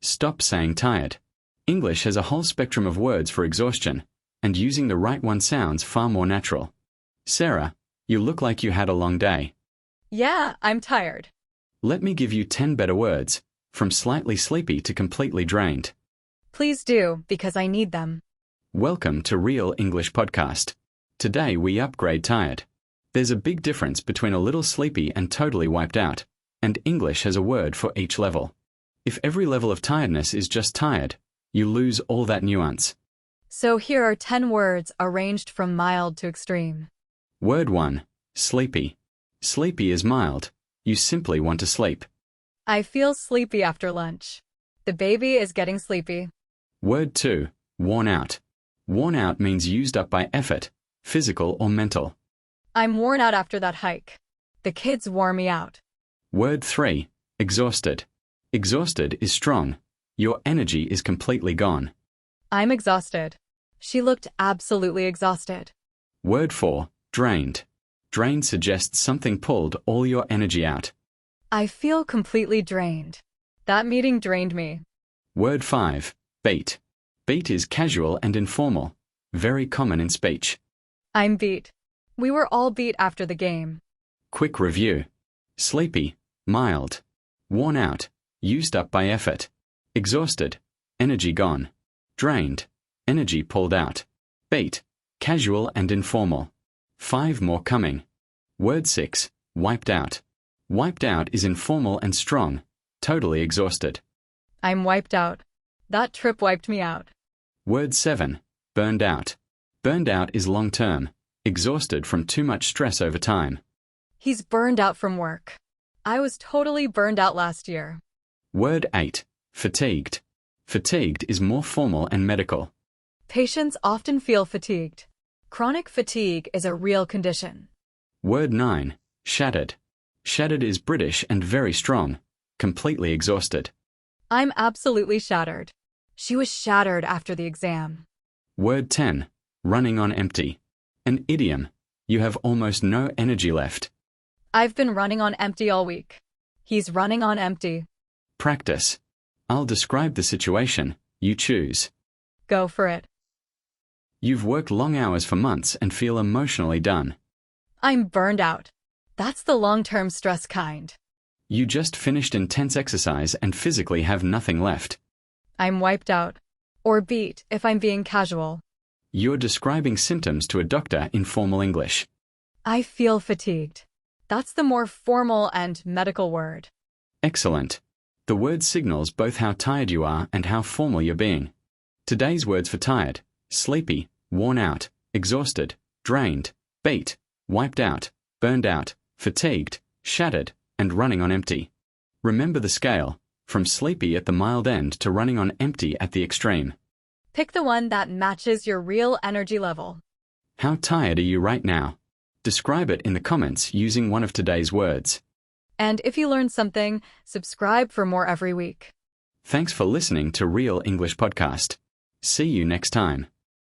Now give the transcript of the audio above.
Stop saying tired. English has a whole spectrum of words for exhaustion, and using the right one sounds far more natural. Sarah, you look like you had a long day. Yeah, I'm tired. Let me give you 10 better words, from slightly sleepy to completely drained. Please do, because I need them. Welcome to Real English Podcast. Today we upgrade tired. There's a big difference between a little sleepy and totally wiped out, and English has a word for each level. If every level of tiredness is just tired, you lose all that nuance. So here are 10 words arranged from mild to extreme. Word 1. Sleepy. Sleepy is mild. You simply want to sleep. I feel sleepy after lunch. The baby is getting sleepy. Word 2. Worn out. Worn out means used up by effort, physical or mental. I'm worn out after that hike. The kids wore me out. Word 3. Exhausted. Exhausted is strong. Your energy is completely gone. I'm exhausted. She looked absolutely exhausted. Word 4. Drained. Drained suggests something pulled all your energy out. I feel completely drained. That meeting drained me. Word 5. Beat. Beat is casual and informal, very common in speech. I'm beat. We were all beat after the game. Quick review. Sleepy, mild. Worn out, used up by effort. Exhausted, energy gone. Drained, energy pulled out. Beat, casual and informal. 5 more coming. Word 6. Wiped out. Wiped out is informal and strong, totally exhausted. I'm wiped out. That trip wiped me out. Word 7. Burned out. Burned out is long-term, exhausted from too much stress over time. He's burned out from work. I was totally burned out last year. Word 8. Fatigued. Fatigued is more formal and medical. Patients often feel fatigued. Chronic fatigue is a real condition. Word 9. Shattered. Shattered is British and very strong, completely exhausted. I'm absolutely shattered. She was shattered after the exam. Word 10. Running on empty. An idiom. You have almost no energy left. I've been running on empty all week. He's running on empty. Practice. I'll describe the situation. You choose. Go for it. You've worked long hours for months and feel emotionally done. I'm burned out. That's the long-term stress kind. You just finished intense exercise and physically have nothing left. I'm wiped out. Or beat, if I'm being casual. You're describing symptoms to a doctor in formal English. I feel fatigued. That's the more formal and medical word. Excellent. The word signals both how tired you are and how formal you're being. Today's words for tired: sleepy, worn out, exhausted, drained, beat, wiped out, burned out, fatigued, shattered, and running on empty. Remember the scale, from sleepy at the mild end to running on empty at the extreme. Pick the one that matches your real energy level. How tired are you right now? Describe it in the comments using one of today's words. And if you learned something, subscribe for more every week. Thanks for listening to Real English Podcast. See you next time.